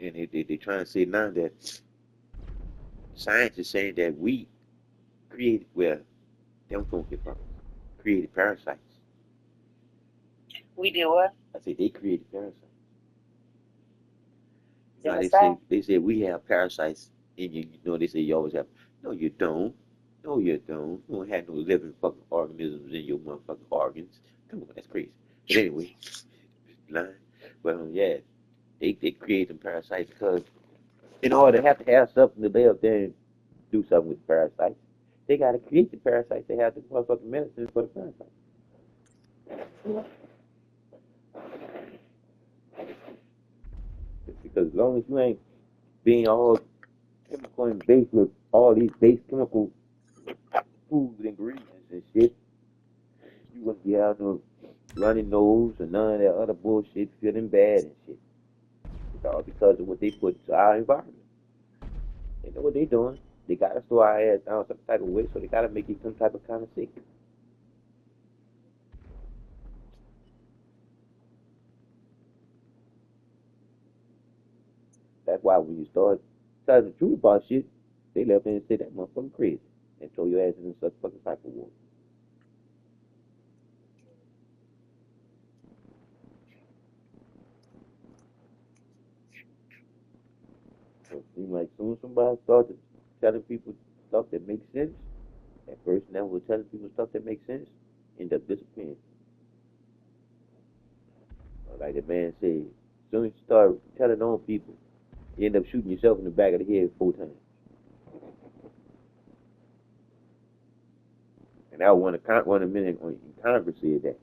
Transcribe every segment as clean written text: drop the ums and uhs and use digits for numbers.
And they trying to say now that science is saying that we created, well, them don't get from created parasites. We did what? I say they created parasites. You know, how Genocide? they say we have parasites in you. You know, they say you always have. No, you don't. No, you don't. You don't have no living fucking organisms in your motherfucking organs. Come on, that's crazy. But anyway, lying. But yeah, they create them parasites because in order to have something to lay up there and do something with the parasites, they got to create the parasites. They have the motherfucking medicine for the parasites. Because as long as you ain't being all chemical and based with all these base chemical food ingredients and shit, you wouldn't be out no running nose or none of that other bullshit, feeling bad and shit. It's all because of what they put into our environment. They know what they doing. They gotta store our ass down some type of way, so they gotta make it some type of kind of sick. That's why when you start telling the truth about shit, they left in and say that motherfucker crazy and throw your ass in such fucking cycle war. So it seems like soon as somebody started telling people stuff that makes sense, that person that was telling people stuff that makes sense end up disappearing. Like the man said, as soon as you start telling on people, you end up shooting yourself in the back of the head 4 times. And that was one of the men in Congress said that.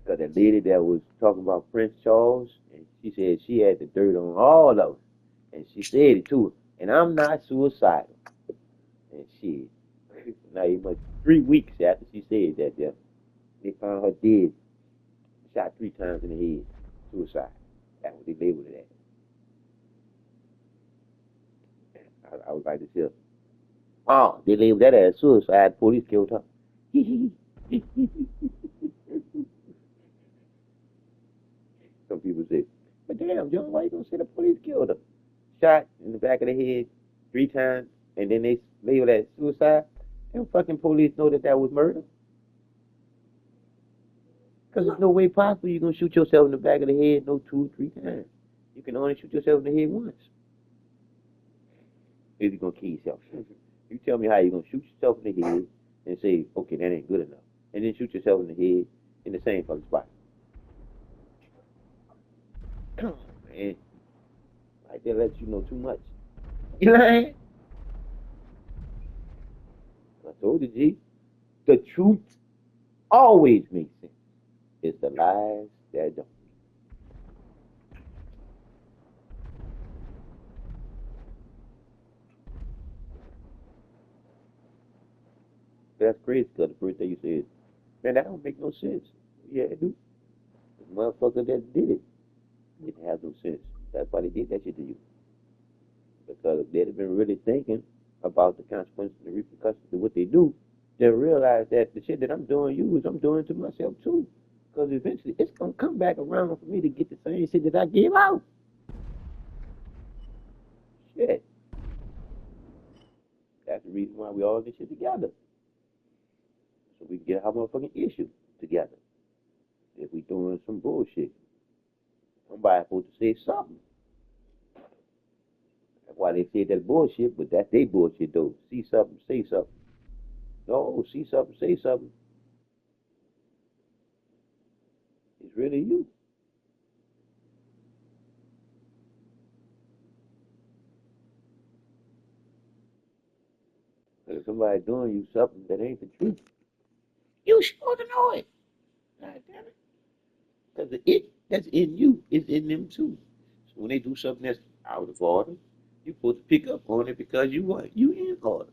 Because that lady that was talking about Prince Charles, and she said she had the dirt on all of them. And she said it to her. And I'm not suicidal. And she, now you must 3 weeks after she said that, yeah, they found her dead, shot 3 times in the head, suicide. That's what they labeled it as. I was like to say, oh, they labeled that as suicide. Police killed her. Some people say, but damn, John, why you gonna say the police killed her? Shot in the back of the head 3 times, and then they label that suicide. Them fucking police know that that was murder. Because there's no way possible you're gonna shoot yourself in the back of the head no 2, 3 times. You can only shoot yourself in the head once. If you're gonna kill yourself. You tell me how you're gonna shoot yourself in the head and say, okay, that ain't good enough. And then shoot yourself in the head in the same fucking spot. Come on, man. Like that lets you know too much. You know what I mean? I told you, G, the truth always makes sense. It's the lies that don't. That's crazy because the first thing you said, man, that don't make no sense. Yeah, it do. The motherfucker that did it didn't have no sense. That's why they did that shit to you. Because they'd have been really thinking about the consequences and the repercussions of what they do, then realize that the shit that I'm doing you is I'm doing to myself too. Because eventually it's gonna come back around for me to get the same shit that I gave out. Shit. That's the reason why we all get shit together. So we can get our motherfucking issue together. If we doing some bullshit, somebody supposed to say something. That's why they say that bullshit, but that's they bullshit though. See something, say something. No, see something, say something. It's really you. If somebody doing you something that ain't the truth, you sure to know it. God damn it. Because it that's in you is in them too. So when they do something that's out of order, you're supposed to pick up on it because you what? You in order.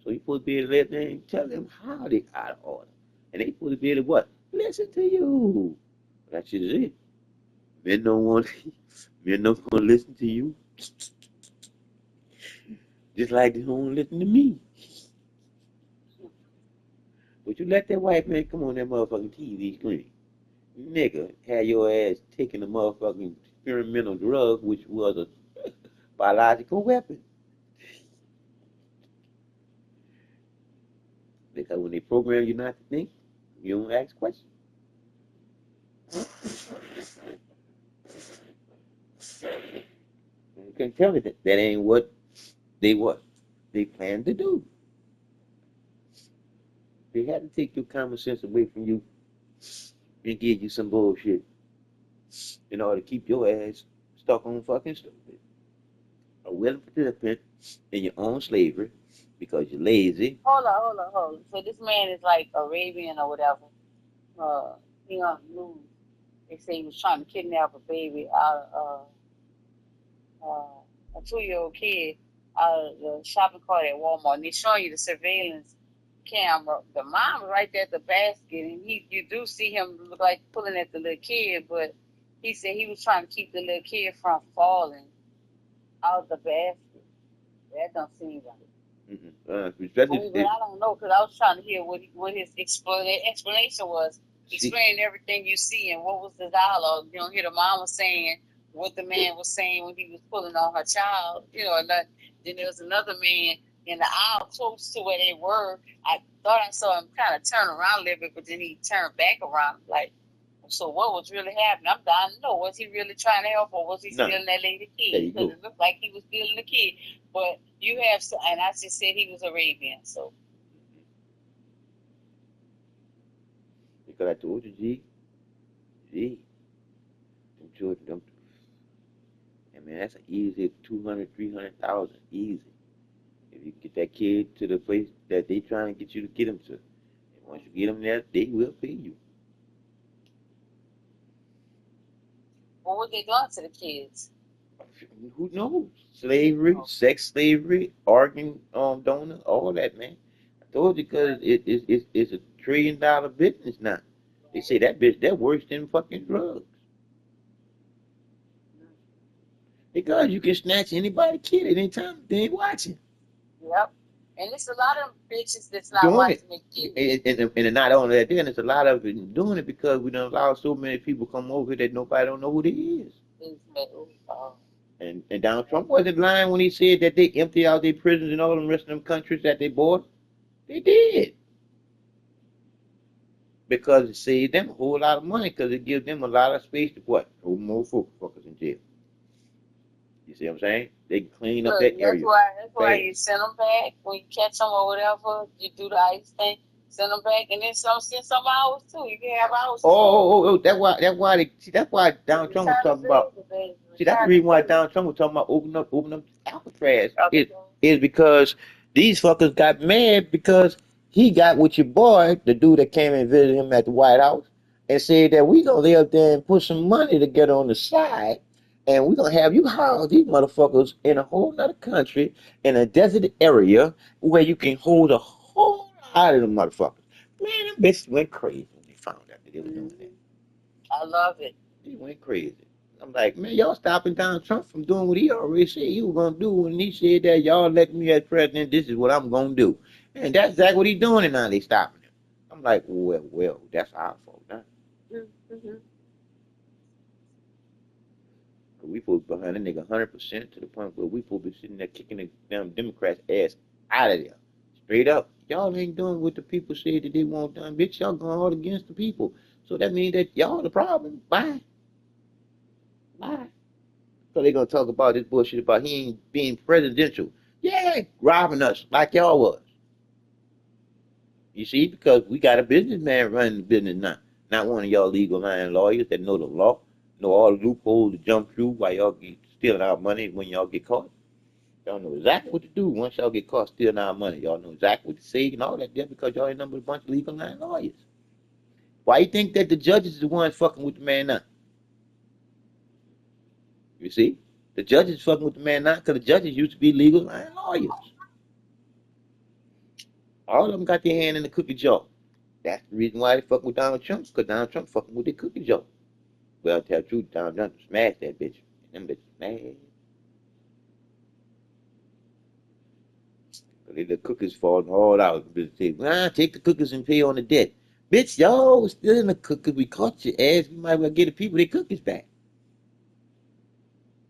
So you're supposed to be able to let them tell them how they out of order. And they supposed to be able to what? Listen to you. That shit is it. Men don't want men don't want to listen to you. Just like they don't listen to me. But you let that white man come on that motherfucking TV screen. nigga, had your ass taking a motherfucking experimental drug, which was a biological weapon. Because when they program you not to think, you don't ask questions. You can tell me that ain't what they plan to do. They had to take your common sense away from you and give you some bullshit in order to keep your ass stuck on fucking stupid. A willing participant in your own slavery because you're lazy. Hold on. So this man is like Arabian or whatever. He on the news. They say he was trying to kidnap a baby out of a 2-year-old kid out of the shopping cart at Walmart. And they're showing you the surveillance camera. The mom right there at the basket, and you do see him look like pulling at the little kid, but he said he was trying to keep the little kid from falling out of the basket. That don't seem right. But I don't know, because I was trying to hear what his explanation was. Explain everything you see and what was the dialogue. You don't hear the mama saying what the man was saying when he was pulling on her child. And then there was another man in the aisle close to where they were. I thought I saw him kind of turn around a little bit, but then he turned back around. Like, so what was really happening? I'm dying to know. Was he really trying to help, or was he stealing that lady kid? Because it looked like he was stealing the kid. But you have, and I just said he was Arabian, so. Because I told you, them children, that's an easy 200, 300,000, easy. If you get that kid to the place that they trying to get you to get him to, and once you get them there, they will pay you. What were they doing to the kids? Who knows? Slavery, sex slavery, organ donor, all that, man. I told you because it's a $1 trillion business now. They say that bitch, they're worse than fucking drugs. Because you can snatch anybody's kid at any time they ain't watching. Yep. And it's a lot of bitches that's not watching their kids. And not only that, then it's a lot of it doing it because we don't allow so many people come over here that nobody don't know who they is. And Donald Trump wasn't lying when he said that they empty out their prisons in all the rest of them countries that they bought. They did. Because it saved them a whole lot of money because it gives them a lot of space to what? Throw more fuckers in jail. You see what I'm saying? They clean up that area. That's why you send them back when you catch them or whatever. You do the ice thing, send them back, and then send some hours too. You can have hours. That's why Donald Trump was talking about. See, that's the reason why Donald Trump was talking about opening up Alcatraz. Is because these fuckers got mad because he got with your boy, the dude that came and visited him at the White House, and said that we gonna lay up there and put some money together on the side. And we're going to have you house these motherfuckers in a whole other country, in a desert area, where you can hold a whole lot of them motherfuckers. Man, them bitches went crazy when they found out that they were doing that. I love it. They went crazy. I'm like, man, y'all stopping Donald Trump from doing what he already said he was going to do. When he said that, y'all let me as president, this is what I'm going to do. And that's exactly what he's doing, and now they stopping him. I'm like, well, that's our fault, huh? Mm-hmm. We supposed to be behind that nigga 100% to the point where we supposed to be sitting there kicking the damn Democrats' ass out of there. Straight up. Y'all ain't doing what the people said that they want done. Bitch, y'all going all against the people. So that means that y'all the problem. Bye. So they going to talk about this bullshit about he ain't being presidential. Yeah, robbing us like y'all was. You see, because we got a businessman running the business now. Not one of y'all legal line lawyers that know the law. Know all the loopholes to jump through while y'all get stealing our money when y'all get caught. Y'all know exactly what to do once y'all get caught stealing our money. Y'all know exactly what to say and all that there because y'all ain't nothing but a bunch of legal line lawyers. Why you think that the judges is the ones fucking with the man now? You see? The judges fucking with the man now because the judges used to be legal line lawyers. All of them got their hand in the cookie jar. That's the reason why they fucking with Donald Trump, because Donald Trump fucking with their cookie jar. Well, to tell the truth, Donald Trump smashed that bitch. Them bitches mad. They let cookies falling all out. Take the cookies and pay on the debt. Bitch, y'all was still in the cookies. We caught your ass. We might well get the people their cookies back.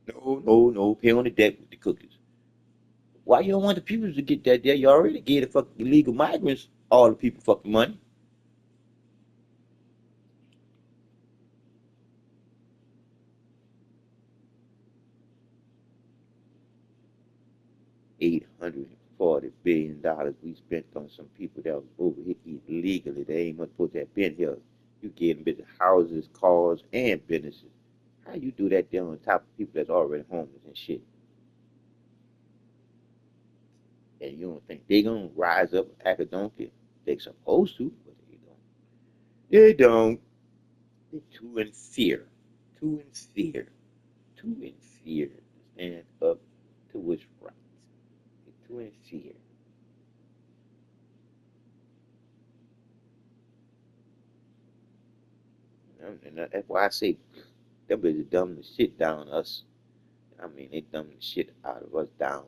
No. Pay on the debt with the cookies. Why you don't want the people to get that there? You already gave the fucking illegal migrants all the people fucking money. 840 billion we spent on some people that was over here illegally. They ain't much supposed to have been here. You gave them business, houses, cars, and businesses. How you do that there on top of people that's already homeless and shit? And you don't think they gonna rise up and act a donkey? They supposed to, but they don't. They don't. They're too in fear. Too in fear. Too in fear to stand up to what's right. They're too in fear. And that's why I say them bitches dumb the shit down us. I mean, they dumb the shit out of us down.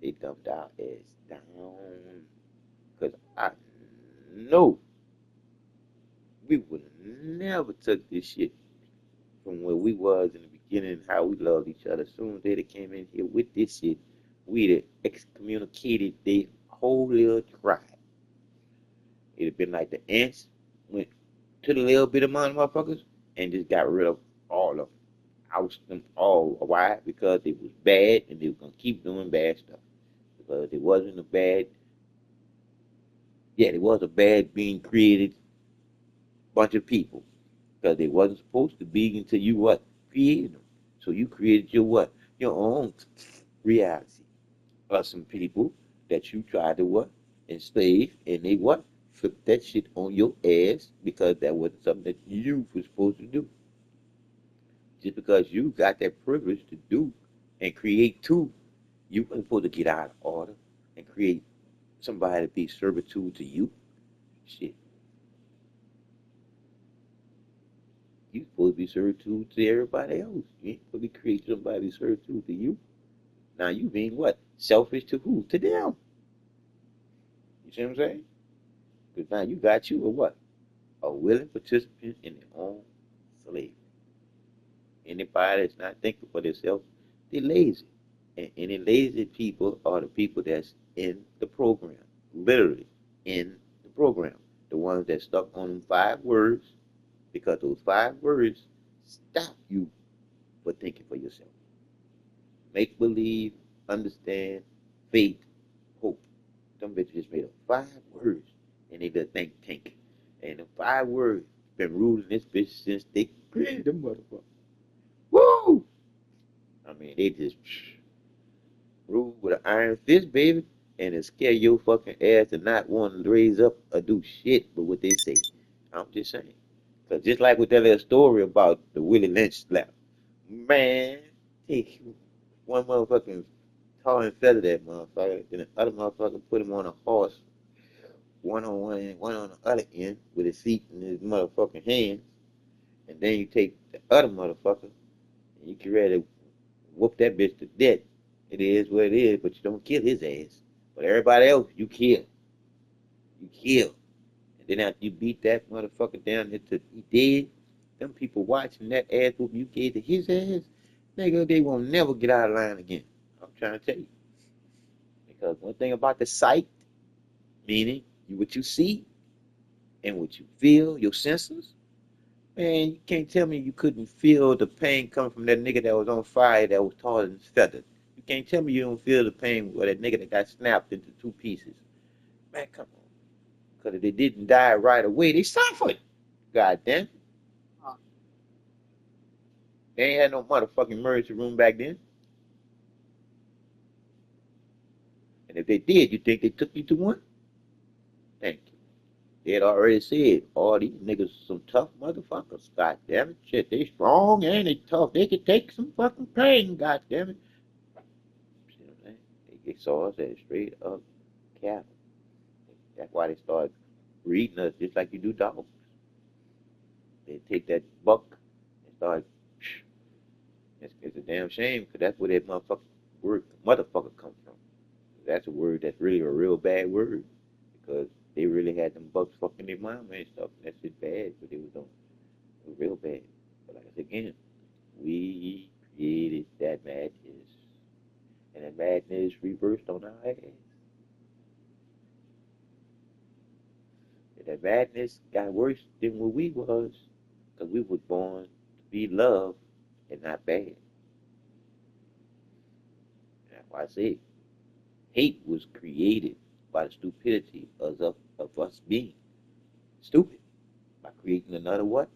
They dumbed our ass down. Because I know we would have never took this shit from where we was in the beginning, how we loved each other. As soon as they came in here with this shit, we'd have excommunicated their whole little tribe. It'd have been like the ants went to the little bit amount of motherfuckers and just got rid of all of them. Oust them all. Why? Because it was bad and they were gonna keep doing bad stuff. Because it wasn't a bad, yeah, it was a bad being created bunch of people. Because they wasn't supposed to be until you what? Created them. So you created your what? Your own reality of some people that you tried to what? Enslave and they what? Flip that shit on your ass because that wasn't something that you were supposed to do. Just because you got that privilege to do and create too, you weren't supposed to get out of order and create somebody to be servitude to you. Shit. You supposed to be servitude to everybody else. You ain't supposed to create somebody to be servitude to you. Now you being what? Selfish to who? To them. You see what I'm saying? Because now you got you a what? A willing participant in their own slavery. Anybody that's not thinking for themselves, they're lazy. And any lazy people are the people that's in the program. Literally in the program. The ones that stuck on them 5 words, because those 5 words stop you for thinking for yourself. Make believe, understand, faith, hope. Them bitches just made up 5 words and they just think tank. And the 5 words been ruling this bitch since they created them motherfuckers. Woo! I mean, they just rule with an iron fist, baby, and it scare your fucking ass to not want to raise up or do shit but what they say. I'm just saying. Because just like with that little story about the Willie Lynch slap, man, take one motherfucking tar and feather that motherfucker, then the other motherfucker put him on a horse, one on one end, one on the other end, with his feet in his motherfucking hands, and then you take the other motherfucker, and you get ready to whoop that bitch to death. It is what it is, but you don't kill his ass. But everybody else, you kill. You kill. And then after you beat that motherfucker down until he dead, them people watching that ass whoop you gave to his ass, nigga, they won't never get out of line again. I'm trying to tell you. Because one thing about the sight, meaning what you see and what you feel, your senses, man, you can't tell me you couldn't feel the pain coming from that nigga that was on fire that was taller than feathers. You can't tell me you don't feel the pain with that nigga that got snapped into 2 pieces. Man, come on. Because if they didn't die right away, they suffered. God damn. They ain't had no motherfucking emergency room back then. And if they did, you think they took you to one? Thank you. They had already said, all these niggas some tough motherfuckers. God damn it. Shit, they strong and they tough. They could take some fucking pain. God damn it. See what I'm saying? They saw us as straight up cattle. That's why they started breeding us just like you do dogs. They take that buck and start. It's a damn shame because that's where that motherfucker word motherfucker comes from. That's a word that's really a real bad word because They really had them bucks fucking their mama and stuff. That's just bad, but it was doing. It was real bad. But like I said again, we created that madness, and that madness reversed on our ass. And that madness got worse than what we was, because we was born to be loved and not bad. That's why I say hate was created by the stupidity of us being stupid by creating another what?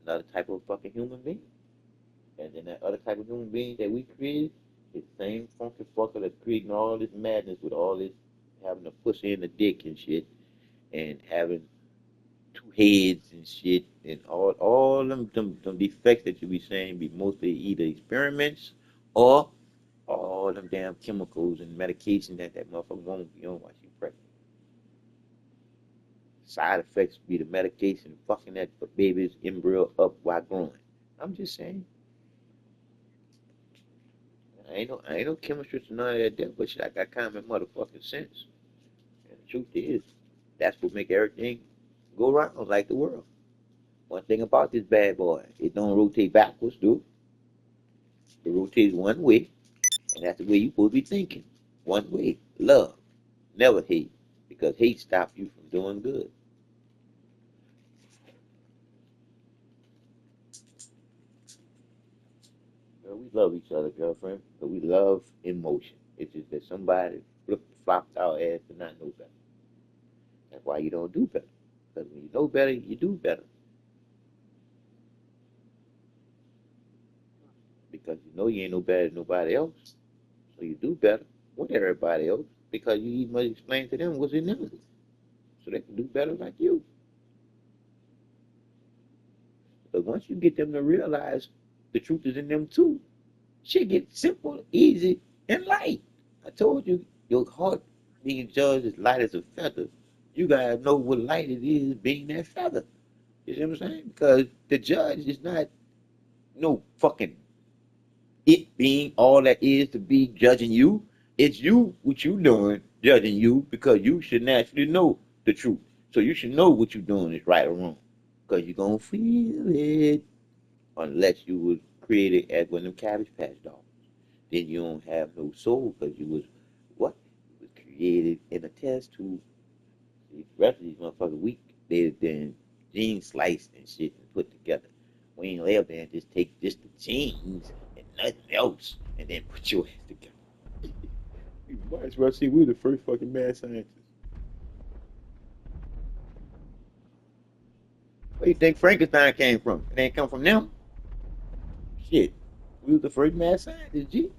Another type of fucking human being. And then that other type of human being that we created is the same funky fucker that's creating all this madness with all this having a pussy in the dick and shit and having two heads and shit and all them defects that you be saying be mostly either experiments or all them damn chemicals and medication that motherfucker won't be on while she pregnant. Side effects be the medication fucking that baby's embryo up while growing. I'm just saying. I ain't no chemistry or none of that damn, but shit, I got common motherfucking sense. And the truth is, that's what make everything go around like the world. One thing about this bad boy, it don't rotate backwards, dude. It rotates one way, and that's the way you supposed to be thinking. One way. Love. Never hate. Because hate stops you from doing good. Girl, we love each other, girlfriend, but we love emotion. It's just that somebody flopped our ass to not know better. That's why you don't do better. Because when you know better, you do better. Because you know you ain't no better than nobody else. So you do better with everybody else. Because you must explain to them what's in them. So they can do better like you. But once you get them to realize the truth is in them too, shit gets simple, easy, and light. I told you, your heart being judged as light as a feather. You gotta know what light it is being that feather. You see what I'm saying? Because the judge is not no fucking it being all that is to be judging you. It's you, what you doing, judging you, because you should naturally know the truth. So you should know what you're doing is right or wrong. Because you're going to feel it unless you was created as one of them Cabbage Patch dogs. Then you don't have no soul because you was what? You was created in a test tube. The rest of these motherfuckers weak. They been gene sliced and shit and put together. We ain't live there and just take just the genes and nothing else and then put your ass together. You might as well say we're the first fucking mad scientists. Where do you think Frankenstein came from? It ain't come from them. Shit. We was the first mad scientists, G.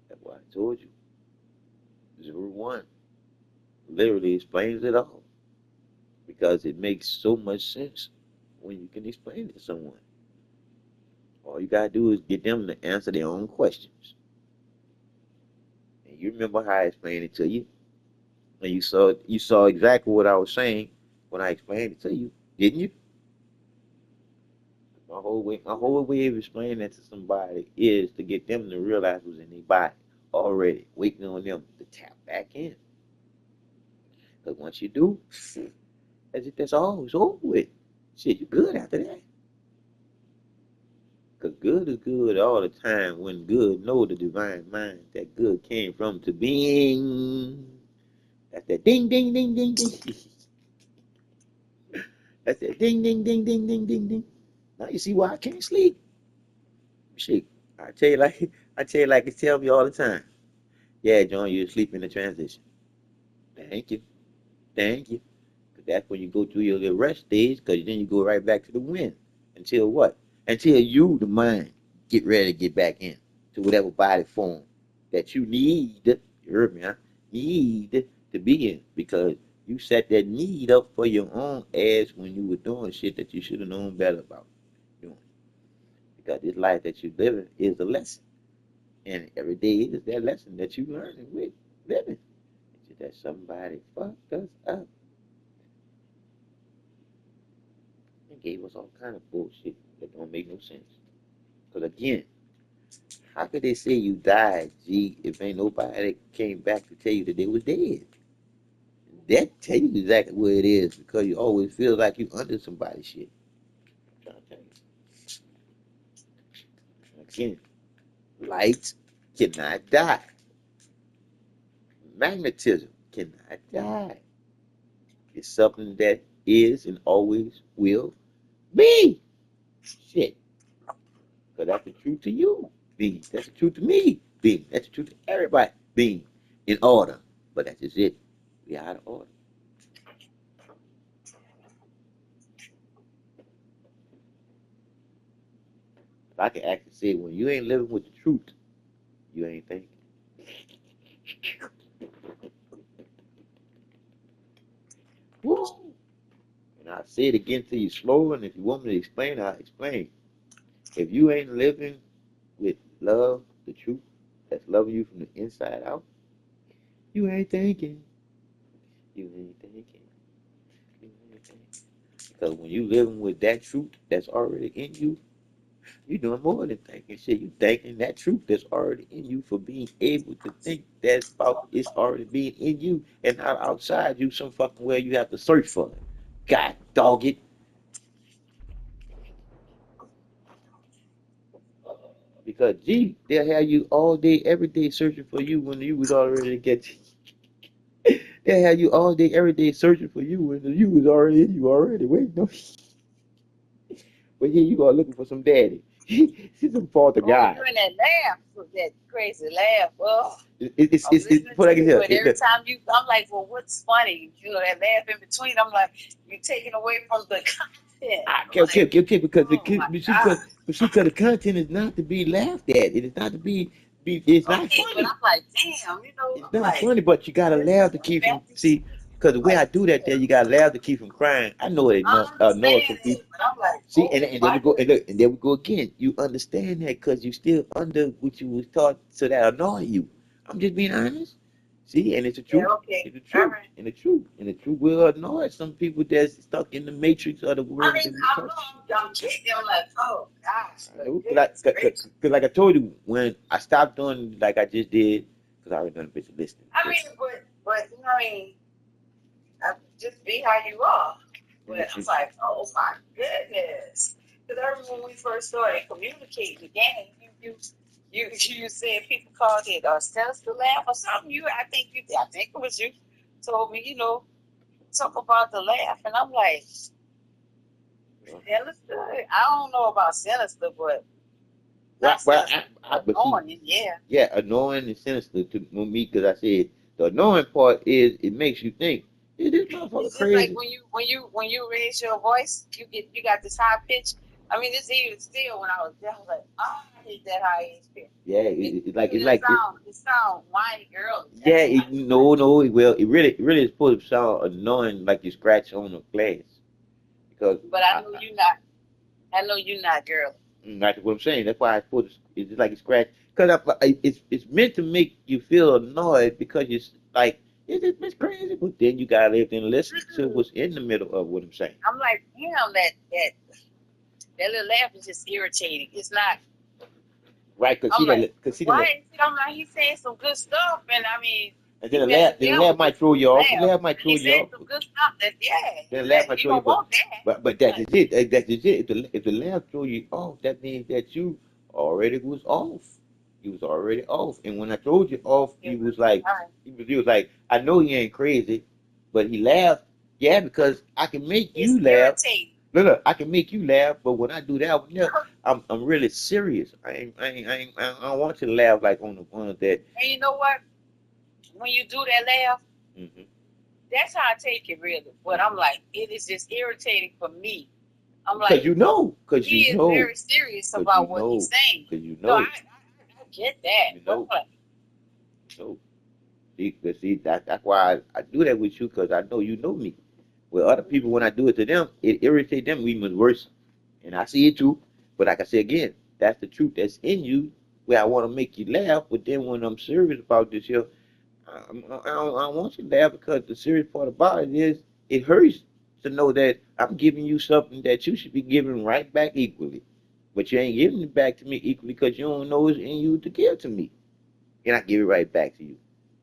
That's why I told you. 01 literally explains it all because it makes so much sense when you can explain it to someone. All you gotta do is get them to answer their own questions. And you remember how I explained it to you, and you saw exactly what I was saying when I explained it to you, didn't you? My whole way of explaining that to somebody is to get them to realize what's in their body already, waiting on them to tap back in. Because once you do, that's all. It's over with. Shit, you're good after that. Because good is good all the time when good know the divine mind that good came from to being. That's that ding, ding, ding, ding, ding. That's that ding, ding, ding, ding, ding, ding, ding. Now you see why I can't sleep. Shit, I tell you like it's tell me all the time. Yeah, John, you're asleep in the transition. Thank you, thank you. 'Cause that's when you go through your little rest stage. Because then you go right back to the wind until what? Until you, the mind, get ready to get back in to whatever body form that you need. You heard me? Huh? Need to be in because you set that need up for your own ass when you were doing shit that you should have known better about doing. because this life that you're living is a lesson. And every day is that lesson that you learning with living. It's just that somebody fucked us up and gave us all kind of bullshit that don't make no sense. Because again, how could they say you died, G, if ain't nobody came back to tell you that they was dead? That tell you exactly where it is because you always feel like you under somebody's shit. I'm trying to tell you. Again, light cannot die. Magnetism cannot die. It's something that is and always will be. Shit. Because that's the truth to you, being. That's the truth to me, being. That's the truth to everybody, being. In order. But that's just it. We are out of order. If I can actually say, when you ain't living with the truth, you ain't thinking. Woo! And I'll say it again to you slow, and if you want me to explain, I'll explain. If you ain't living with love, the truth, that's loving you from the inside out, you ain't thinking. You ain't thinking. You ain't thinking. Because when you living with that truth that's already in you, you're doing more than thinking shit. You thanking that truth that's already in you for being able to think that's about it's already being in you and not outside you some fucking way you have to search for it. God dog it. Because G, they'll have you all day, every day searching for you when you was already get they'll have you all day, every day searching for you when you was already in you already. Wait, no. But here you are looking for some daddy. She's some fault of Oh, God. doing that laugh, that crazy laugh. Oh, I'm It's listening put to like you, here. but every time I'm like, well, what's funny? You know, that laugh in between. I'm like, you're taking away from the content. I'm Okay, like, because oh my God. because the content is not to be laughed at. It is not to be it's not Okay, but funny. I'm like, damn, you know, It's I'm not like, funny, but you gotta this laugh is to some keep from fancy. see. Because the way Like, I do that, there you gotta laugh to keep from crying. I know it I annoys understand some it, people. but I'm like, See, oh and then we my go goodness. and there we go again. You understand that because you still under what you was taught, so that annoy you. I'm just being honest. See, and it's the Yeah, truth. okay, It's the all truth. right. And the truth. And the truth will annoy some people that's stuck in the matrix of the I world mean, that we I talk. know I'm kidding. I'm like, oh gosh, I but know, goodness gracious. cause like I told you, when I stopped doing like I just did, cause I already done a bit of listening. I mean, but you know, I mean, just be how you are. But And I was like, oh my goodness. Because I remember when we first started communicating again, you said people called it sinister laugh or something. I think it was you told me, you know, talk about the laugh, and I'm like, sinister. I don't know about sinister, but not well, sinister. but see, Annoying, yeah. yeah, annoying and sinister to me, cause I said the annoying part is it makes you think, is this motherfucker It's just like crazy? when you raise your voice, you got this high pitch. I mean, it's even still when I was there, I was like, oh, I hate that high pitch. Yeah, it's like It sound whiny girly. yeah, That's why. no, well, it really is supposed to sound annoying, like you scratch on the glass, because But I know you're not girly. that's what I'm saying. That's why I put it's just like a scratch. Because it's meant to make you feel annoyed because you're like, is this bitch crazy? But then you gotta live and listen to what's in the middle of what I'm saying. I'm like, damn, that little laugh is just irritating. It's not. Right? I'm like, Cause see why that, is it? I'm like, he's saying some good stuff, and I mean, and he better the tell me laugh might what's throw you off. The laugh. laugh might throw He's you saying off. some good stuff. That yeah, The laugh might you throw you, don't want that. but that's Like, just it. That's just it. If the laugh throw you off, that means that you already was off. You was already off. And when I told you off, yeah, he was like, I know he ain't crazy, but he laughed. Yeah, because I can make it's you laugh. irritating. Look, I can make you laugh, but when I do that, yeah, I'm really serious. I don't want you to laugh like on the ones that. And you know what? When you do that laugh, Mm-hmm, that's how I take it really. But I'm mm-hmm. like, it is just irritating for me. I'm Because like, you know, he is very serious about what he's saying. because you So know, I get that. you But know, I'm like, so. See, that's why I do that with you because I know you know me. With other people, when I do it to them, it irritates them even worse. And I see it too. But like I say again, That's the truth that's in you. Where I want to make you laugh, but then when I'm serious about this here, I don't want you to laugh because the serious part about it is it hurts to know that I'm giving you something that you should be giving right back equally. But you ain't giving it back to me equally because you don't know it's in you to give to me. And I give it right back to you.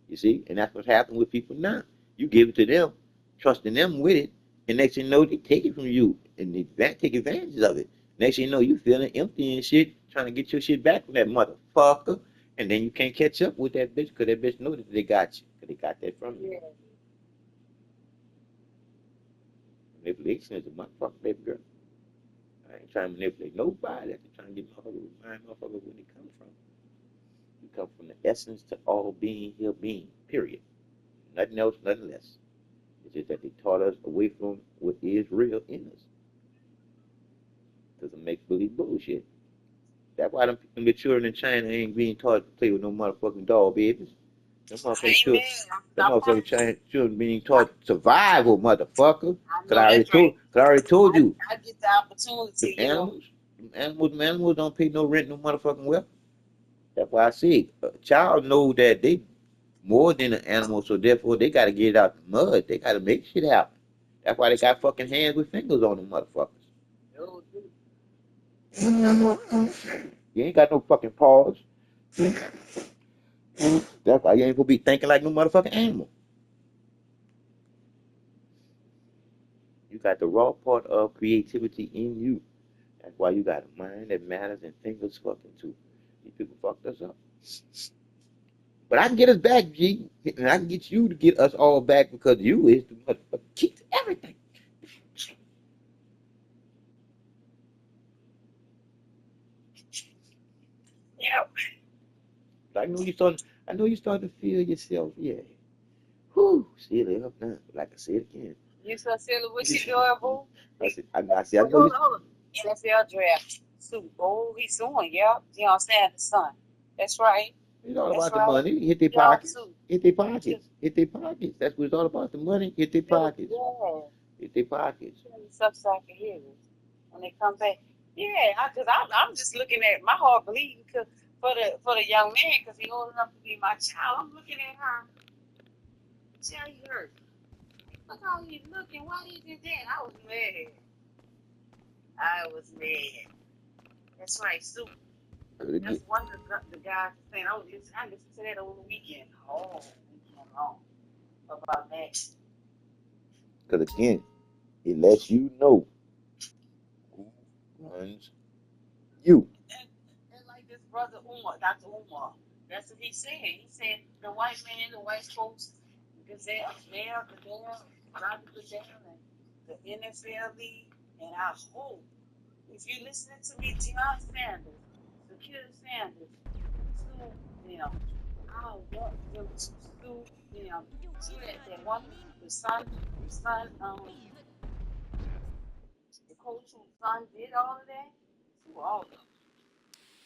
You see? And that's what's happening with people now. You give it to them, trusting them with it, and next thing you know, they take it from you and they take advantage of it. Next thing you know, you feeling empty and shit, trying to get your shit back from that motherfucker. And then you can't catch up with that bitch because that bitch know that they got you. Because they got that from you. Yeah. Manipulation is a motherfucker, baby girl. I ain't trying to manipulate nobody. I'm trying to get motherfuckers, remind motherfuckers where they come from. You come from the essence to all being here being, period. Nothing else, nothing less. It's just that they taught us away from what is real in us. Because it makes believe bullshit. That's why the children in China ain't being taught to play with no motherfucking doll babies. Them motherfucking children, Amen. them I'm motherfucking China children being taught survival, motherfucker. I Cause know that's right. I already told you, I get the them opportunity, you know. animals don't pay no rent, no motherfucking well. That's why I say a child know that they more than an animal, so therefore they gotta get it out the mud. They gotta make shit happen. That's why they got fucking hands with fingers on them motherfuckers. Yo, dude. You ain't got no fucking paws. That's why you ain't gonna be thinking like no motherfucking animal. You got the raw part of creativity in you. That's why you got a mind that matters and fingers fucking too. These people fucked us up. But I can get us back, G. And I can get you to get us all back because you is the motherfucker keeps everything. Yeah. I know you starting to feel yourself, yeah. Whew, still up now. Like I said again. You so silly what she doing, boo? I know you. Hold on. NFL draft. Sue. Oh, he's suing, yeah. Deion Sanders' son. That's right. It's all That's about the right. money. Hit their Deion pockets. Sue. Hit their pockets. Hit their pockets. That's what it's all about. The money. Hit their pockets. Yeah. Hit their pockets. Stuff so I can hear it when they come back. Yeah, because I'm just looking at my heart bleeding for the young man because he old enough to be my child. I'm looking at her. See how he hurt. Look how he's looking. Why he did that? I was mad. I was mad. That's right, Sue. That's one of the guys saying. I listened to that over the weekend. Oh, weekend long about that. Because again, it lets you know who runs you. And like this brother Umar, Dr. Umar, that's what he said. He said the white man, the white folks, Gazelle, Mayor Gazelle, Roger Gazelle, and the NFL League, and I hope if you're listening to me, Deion Sanders, Shakira Sanders, sue them. I want them to sue them. Sue that one, the son, the coach whose son did all of that. Sue all of them.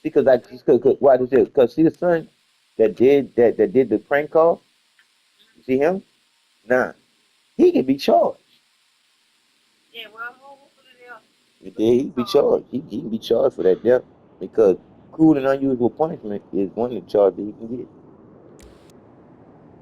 Because why does it? Because see the son that did the prank call. You see him? Nah, he can be charged. Yeah, well, hopefully Yeah, he can be charged. He can be charged for that death because cruel and unusual punishment is one of the charges he can get.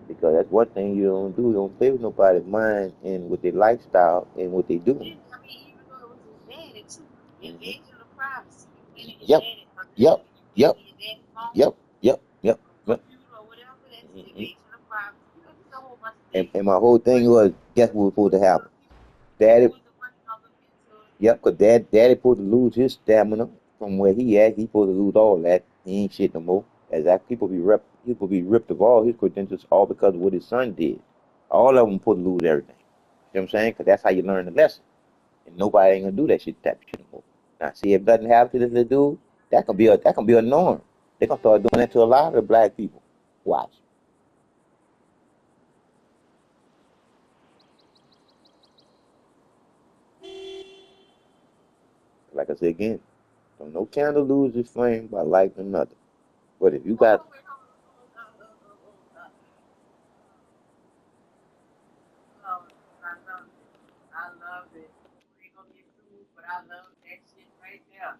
Because that's one thing you don't do. You don't play with nobody's mind and with their lifestyle and what they do. yeah, I mean, even though it was his daddy too, Mm-hmm. invasion of privacy. You went in your Yep, daddy, her yep, daddy, you went yep, in your daddy's phone, yep, yep, yep, yep. computer, or whatever. That's Mm-hmm. invasion of privacy. You know, there's a whole bunch of And, things. and my whole thing But was, guess what was who supposed to was happen? gonna Daddy, who was the one gonna look into it? yep, because daddy supposed to lose his stamina from where he at. He supposed to lose all that. He ain't shit no more. As that people be ripped of all his credentials all because of what his son did. All of them supposed to lose everything. You know what I'm saying? Because that's how you learn the lesson. And nobody ain't gonna do that shit type of shit no more. Now, see if nothing happens to this dude, that can be a norm. They gonna start doing that to a lot of the black people. Watch. Like I said again, don't no candle lose its flame by lighting another. But if you got, Oh, wait, oh, I love it. I love it. We ain't gonna get sued, but I love that shit right there.